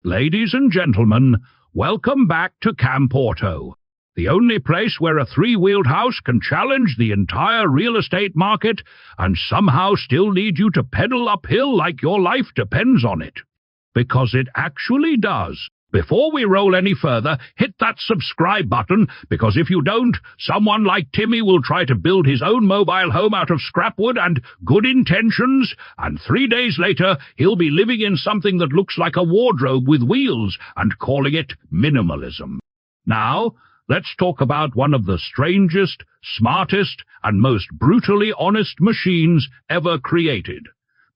Ladies and gentlemen, welcome back to Camp Auto, the only place where a three-wheeled house can challenge the entire real estate market and somehow still lead you to pedal uphill like your life depends on it. Because it actually does. Before we roll any further, hit that subscribe button, because if you don't, someone like Timmy will try to build his own mobile home out of scrap wood and good intentions, and 3 days later he'll be living in something that looks like a wardrobe with wheels and calling it minimalism. Now, let's talk about one of the strangest, smartest, and most brutally honest machines ever created.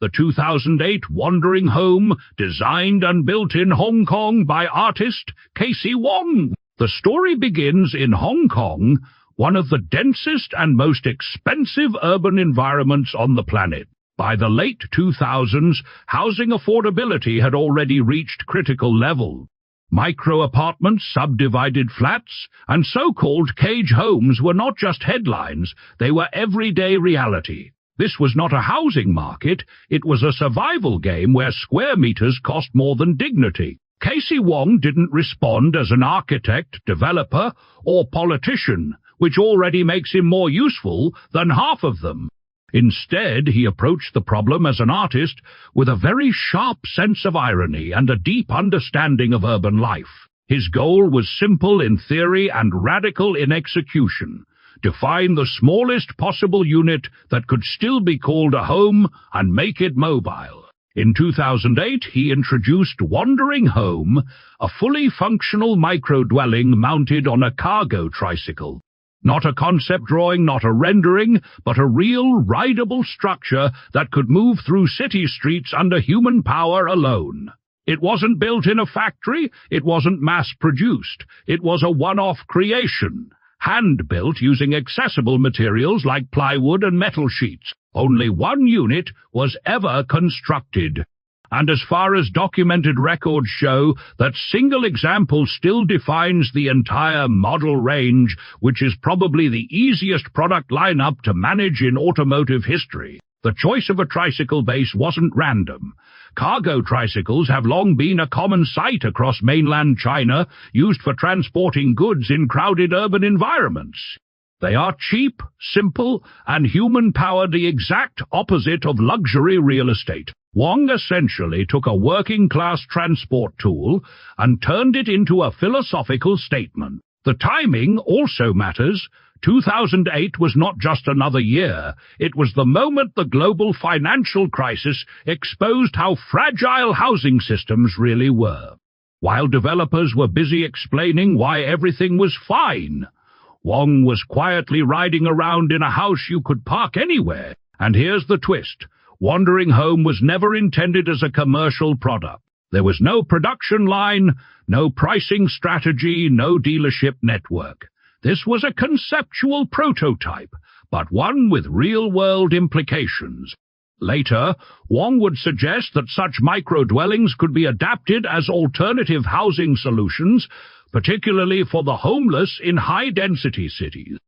The 2008 Wandering Home, designed and built in Hong Kong by artist Kacey Wong. The story begins in Hong Kong, one of the densest and most expensive urban environments on the planet. By the late 2000s, housing affordability had already reached critical level. Micro-apartments, subdivided flats, and so-called cage homes were not just headlines, they were everyday reality. This was not a housing market, it was a survival game where square meters cost more than dignity. Kacey Wong didn't respond as an architect, developer, or politician, which already makes him more useful than half of them. Instead, he approached the problem as an artist with a very sharp sense of irony and a deep understanding of urban life. His goal was simple in theory and radical in execution. Define the smallest possible unit that could still be called a home and make it mobile. In 2008, he introduced Wandering Home, a fully functional micro-dwelling mounted on a cargo tricycle. Not a concept drawing, not a rendering, but a real, rideable structure that could move through city streets under human power alone. It wasn't built in a factory, it wasn't mass-produced, it was a one-off creation. Hand-built using accessible materials like plywood and metal sheets. Only one unit was ever constructed. And as far as documented records show, that single example still defines the entire model range, which is probably the easiest product lineup to manage in automotive history. The choice of a tricycle base wasn't random. Cargo tricycles have long been a common sight across mainland China, used for transporting goods in crowded urban environments. They are cheap, simple, and human-powered, the exact opposite of luxury real estate. Wong essentially took a working-class transport tool and turned it into a philosophical statement. The timing also matters. 2008 was not just another year, it was the moment the global financial crisis exposed how fragile housing systems really were. While developers were busy explaining why everything was fine, Wong was quietly riding around in a house you could park anywhere. And here's the twist. Wandering Home was never intended as a commercial product. There was no production line, no pricing strategy, no dealership network. This was a conceptual prototype, but one with real-world implications. Later, Wong would suggest that such micro-dwellings could be adapted as alternative housing solutions, particularly for the homeless in high-density cities.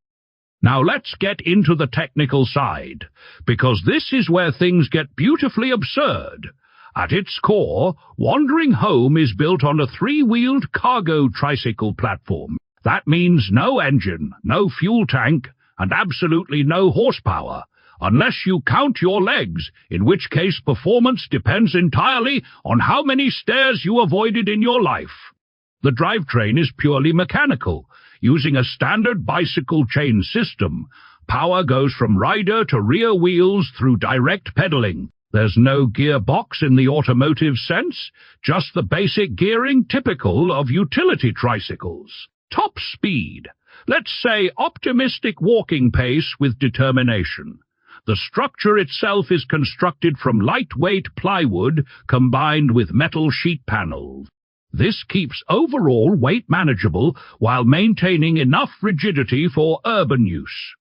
Now let's get into the technical side, because this is where things get beautifully absurd. At its core, Wandering Home is built on a three-wheeled cargo tricycle platform. That means no engine, no fuel tank, and absolutely no horsepower, unless you count your legs, in which case performance depends entirely on how many stairs you avoided in your life. The drivetrain is purely mechanical, using a standard bicycle chain system. Power goes from rider to rear wheels through direct pedaling. There's no gearbox in the automotive sense, just the basic gearing typical of utility tricycles. Top speed. Let's say optimistic walking pace with determination. The structure itself is constructed from lightweight plywood combined with metal sheet panels. This keeps overall weight manageable while maintaining enough rigidity for urban use.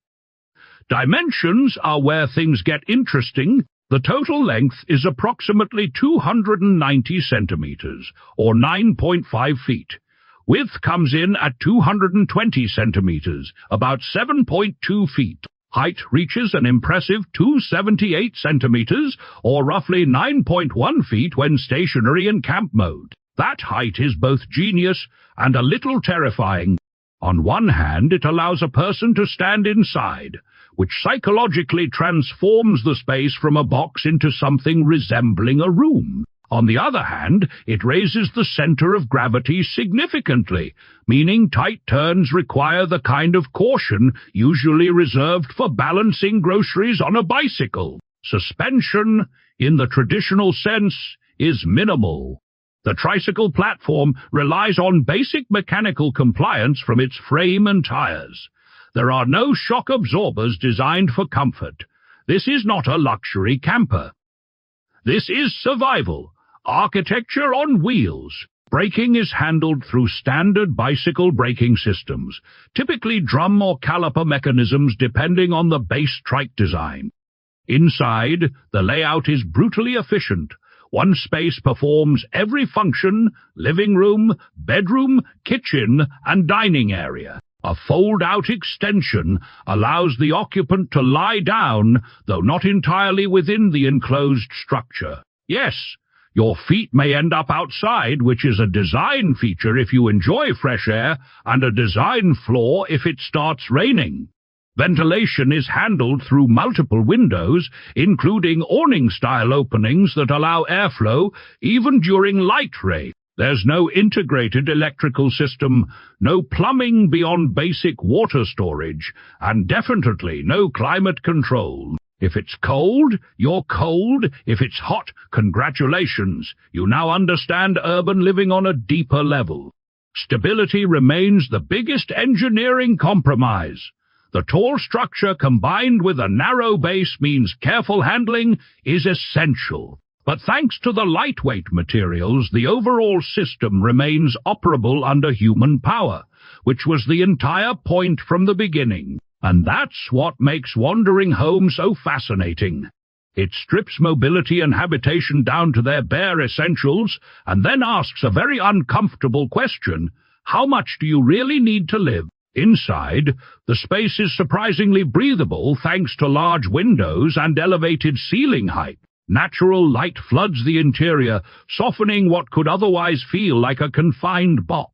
Dimensions are where things get interesting. The total length is approximately 290 centimeters, or 9.5 feet. Width comes in at 220 centimeters, about 7.2 feet. Height reaches an impressive 278 centimeters, or roughly 9.1 feet when stationary in camp mode. That height is both genius and a little terrifying. On one hand, it allows a person to stand inside, which psychologically transforms the space from a box into something resembling a room. On the other hand, it raises the center of gravity significantly, meaning tight turns require the kind of caution usually reserved for balancing groceries on a bicycle. Suspension, in the traditional sense, is minimal. The Tricycle platform relies on basic mechanical compliance from its frame and tires. There are no shock absorbers designed for comfort. This is not a luxury camper. This is survival. Architecture on wheels. Braking is handled through standard bicycle braking systems, typically drum or caliper mechanisms depending on the base trike design. Inside, the layout is brutally efficient. One space performs every function: living room, bedroom, kitchen, and dining area. A fold-out extension allows the occupant to lie down, though not entirely within the enclosed structure. Yes, your feet may end up outside, which is a design feature if you enjoy fresh air, and a design flaw if it starts raining. Ventilation is handled through multiple windows, including awning-style openings that allow airflow even during light rain. There's no integrated electrical system, no plumbing beyond basic water storage, and definitely no climate control. If it's cold, you're cold. If it's hot, congratulations. You now understand urban living on a deeper level. Stability remains the biggest engineering compromise. The tall structure combined with a narrow base means careful handling is essential. But thanks to the lightweight materials, the overall system remains operable under human power, which was the entire point from the beginning. And that's what makes Wandering Home so fascinating. It strips mobility and habitation down to their bare essentials, and then asks a very uncomfortable question: how much do you really need to live? Inside, the space is surprisingly breathable thanks to large windows and elevated ceiling height. Natural light floods the interior, softening what could otherwise feel like a confined box.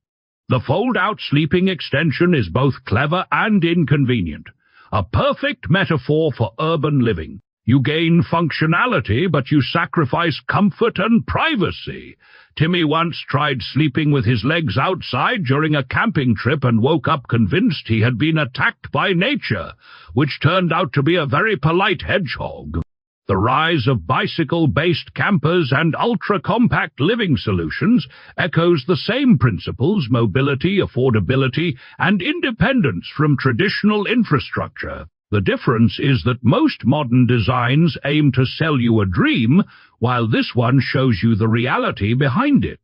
The fold-out sleeping extension is both clever and inconvenient, a perfect metaphor for urban living. You gain functionality, but you sacrifice comfort and privacy. Timmy once tried sleeping with his legs outside during a camping trip and woke up convinced he had been attacked by nature, which turned out to be a very polite hedgehog. The rise of bicycle-based campers and ultra-compact living solutions echoes the same principles: mobility, affordability, and independence from traditional infrastructure. The difference is that most modern designs aim to sell you a dream, while this one shows you the reality behind it.